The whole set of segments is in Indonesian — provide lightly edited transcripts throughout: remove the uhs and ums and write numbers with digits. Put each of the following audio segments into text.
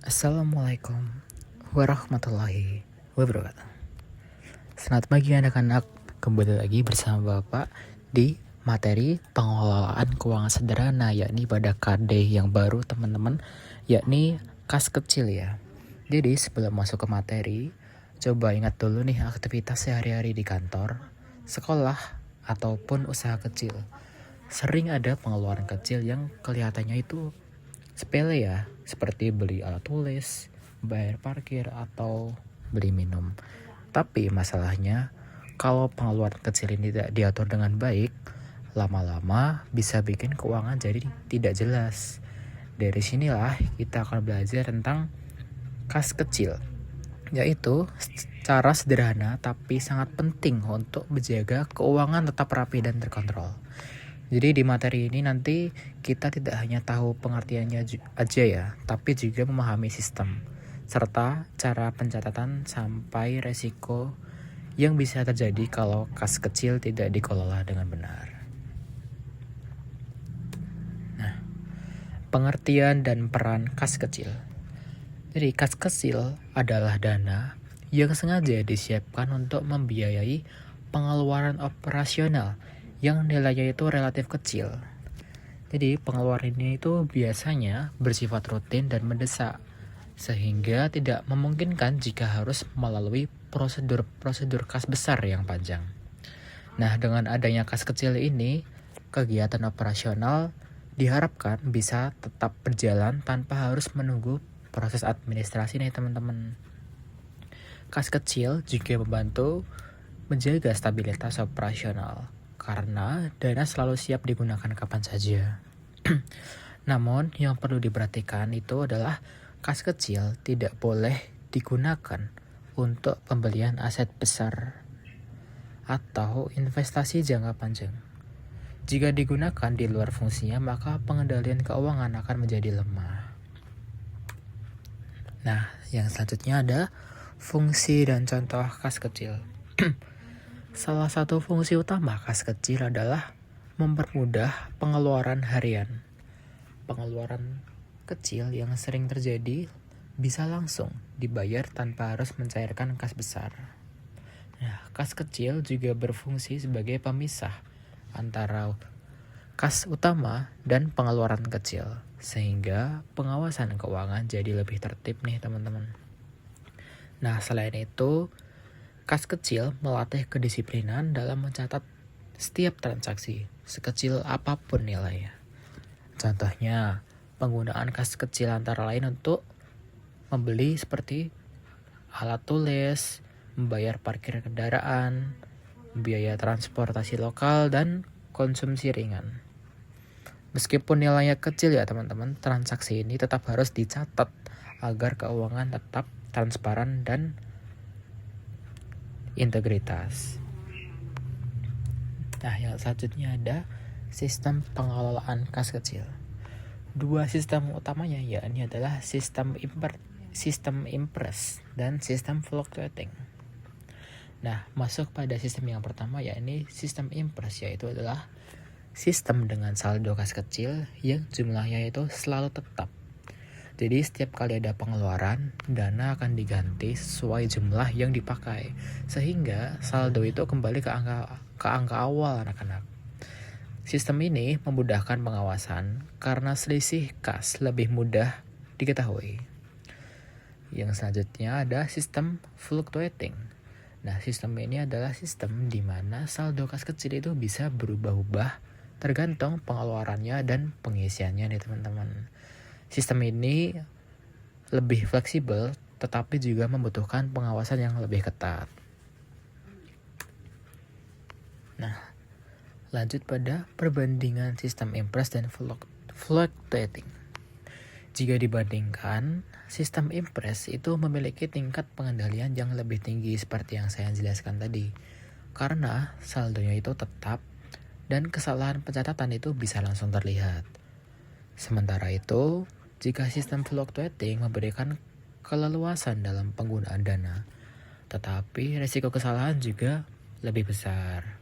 Assalamualaikum warahmatullahi wabarakatuh. Selamat pagi anak-anak, kembali lagi bersama Bapak di materi pengelolaan keuangan sederhana, yakni pada KD yang baru teman-teman, yakni kas kecil ya. Jadi sebelum masuk ke materi, coba ingat dulu nih aktivitas sehari-hari di kantor, sekolah, ataupun usaha kecil. Sering ada pengeluaran kecil yang kelihatannya itu sepele ya, seperti beli alat tulis, bayar parkir, atau beli minum. Tapi masalahnya, kalau pengeluaran kecil ini tidak diatur dengan baik, lama-lama bisa bikin keuangan jadi tidak jelas. Dari sinilah kita akan belajar tentang kas kecil, yaitu cara sederhana tapi sangat penting untuk menjaga keuangan tetap rapi dan terkontrol. Jadi di materi ini nanti kita tidak hanya tahu pengertiannya aja ya, tapi juga memahami sistem, serta cara pencatatan sampai resiko yang bisa terjadi kalau kas kecil tidak dikelola dengan benar. Nah, pengertian dan peran kas kecil. Jadi kas kecil adalah dana yang sengaja disiapkan untuk membiayai pengeluaran operasional yang nilainya itu relatif kecil. Jadi pengeluaran ini itu biasanya bersifat rutin dan mendesak, sehingga tidak memungkinkan jika harus melalui prosedur kas besar yang panjang. Nah, dengan adanya kas kecil ini, kegiatan operasional diharapkan bisa tetap berjalan tanpa harus menunggu proses administrasi nih teman-teman. Kas kecil juga membantu menjaga stabilitas operasional, karena dana selalu siap digunakan kapan saja. Namun yang perlu diperhatikan itu adalah kas kecil tidak boleh digunakan untuk pembelian aset besar atau investasi jangka panjang. Jika digunakan di luar fungsinya, maka pengendalian keuangan akan menjadi lemah. Nah, yang selanjutnya ada fungsi dan contoh kas kecil. Salah satu fungsi utama kas kecil adalah mempermudah pengeluaran harian. Pengeluaran kecil yang sering terjadi bisa langsung dibayar tanpa harus mencairkan kas besar. Nah, kas kecil juga berfungsi sebagai pemisah antara kas utama dan pengeluaran kecil, sehingga pengawasan keuangan jadi lebih tertib nih teman-teman. Nah, selain itu, kas kecil melatih kedisiplinan dalam mencatat setiap transaksi, sekecil apapun nilainya. Contohnya, penggunaan kas kecil antara lain untuk membeli seperti alat tulis, membayar parkir kendaraan, biaya transportasi lokal, dan konsumsi ringan. Meskipun nilainya kecil ya teman-teman, transaksi ini tetap harus dicatat agar keuangan tetap transparan dan integritas. Nah, yang selanjutnya ada sistem pengelolaan kas kecil. Dua sistem utamanya yakni adalah sistem impress dan sistem fluctuating. Nah, masuk pada sistem yang pertama yakni sistem impress, yaitu adalah sistem dengan saldo kas kecil yang jumlahnya itu selalu tetap. Jadi setiap kali ada pengeluaran, dana akan diganti sesuai jumlah yang dipakai, sehingga saldo itu kembali ke angka awal anak-anak. Sistem ini memudahkan pengawasan karena selisih kas lebih mudah diketahui. Yang selanjutnya ada sistem fluctuating. Nah, sistem ini adalah sistem di mana saldo kas kecil itu bisa berubah-ubah tergantung pengeluarannya dan pengisiannya nih teman-teman. Sistem ini lebih fleksibel, tetapi juga membutuhkan pengawasan yang lebih ketat. Nah, lanjut pada perbandingan sistem impress dan fluctuating. Jika dibandingkan, sistem impress itu memiliki tingkat pengendalian yang lebih tinggi seperti yang saya jelaskan tadi, karena saldonya itu tetap dan kesalahan pencatatan itu bisa langsung terlihat. Sementara itu, jika sistem fluctuating memberikan keleluasan dalam penggunaan dana, tetapi risiko kesalahan juga lebih besar.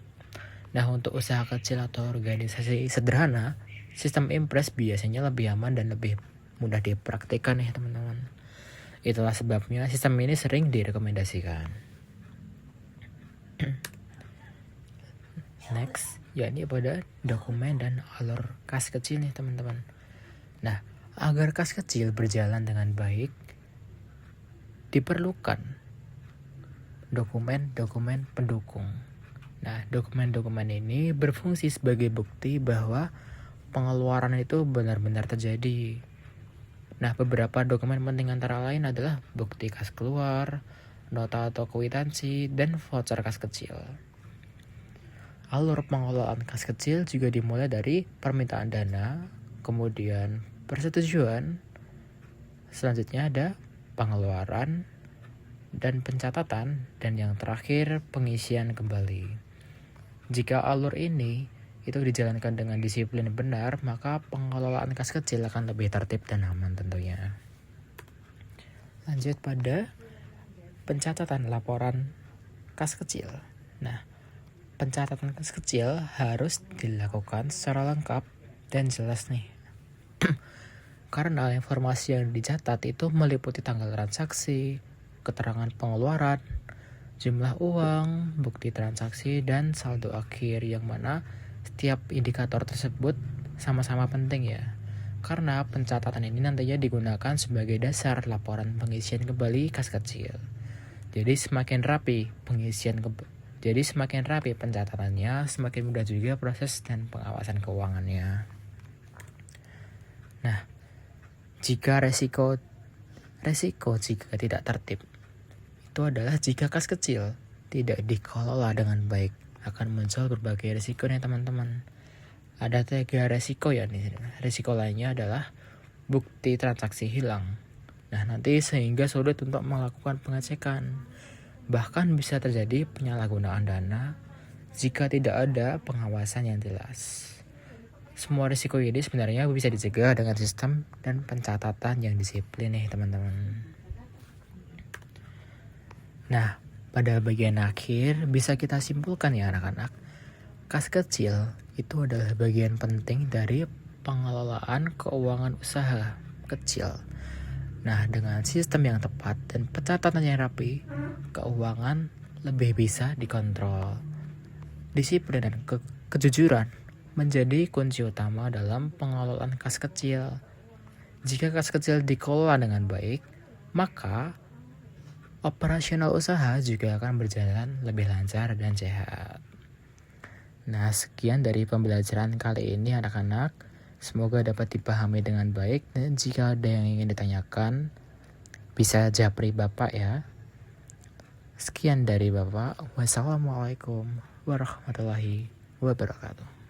Nah, untuk usaha kecil atau organisasi sederhana, sistem impress biasanya lebih aman dan lebih mudah dipraktikkan ya teman-teman. Itulah sebabnya sistem ini sering direkomendasikan. Next, yakni pada dokumen dan alur kas kecil nih teman-teman. Nah, agar kas kecil berjalan dengan baik, diperlukan dokumen-dokumen pendukung. Nah, dokumen-dokumen ini berfungsi sebagai bukti bahwa pengeluaran itu benar-benar terjadi. Nah, beberapa dokumen penting antara lain adalah bukti kas keluar, nota atau kwitansi, dan voucher kas kecil. Alur pengelolaan kas kecil juga dimulai dari permintaan dana, kemudian persetujuan, selanjutnya ada pengeluaran, dan pencatatan, dan yang terakhir pengisian kembali. Jika alur ini itu dijalankan dengan disiplin benar, maka pengelolaan kas kecil akan lebih tertib dan aman tentunya. Lanjut pada pencatatan laporan kas kecil. Nah, pencatatan kas kecil harus dilakukan secara lengkap dan jelas nih. Karena informasi yang dicatat itu meliputi tanggal transaksi, keterangan pengeluaran, jumlah uang, bukti transaksi, dan saldo akhir, yang mana setiap indikator tersebut sama-sama penting ya. Karena pencatatan ini nantinya digunakan sebagai dasar laporan pengisian kembali kas kecil. Jadi semakin rapi pencatatannya, semakin mudah juga proses dan pengawasan keuangannya. Nah, jika resiko jika tidak tertib, itu adalah jika kas kecil tidak dikelola dengan baik, akan muncul berbagai resiko nih teman-teman. Ada 3 resiko ya nih. Resiko lainnya adalah bukti transaksi hilang. Nah, nanti sehingga sulit untuk melakukan pengecekan. Bahkan bisa terjadi penyalahgunaan dana jika tidak ada pengawasan yang jelas. Semua risiko ini sebenarnya bisa dicegah dengan sistem dan pencatatan yang disiplin nih teman-teman. Nah, pada bagian akhir bisa kita simpulkan ya anak-anak, kas kecil itu adalah bagian penting dari pengelolaan keuangan usaha kecil. Nah, dengan sistem yang tepat dan pencatatan yang rapi, keuangan lebih bisa dikontrol. Disiplin dan kejujuran menjadi kunci utama dalam pengelolaan kas kecil. Jika kas kecil dikelola dengan baik, maka operasional usaha juga akan berjalan lebih lancar dan sehat. Nah, sekian dari pembelajaran kali ini anak-anak. Semoga dapat dipahami dengan baik, dan jika ada yang ingin ditanyakan, bisa japri Bapak ya. Sekian dari Bapak. Wassalamualaikum warahmatullahi wabarakatuh.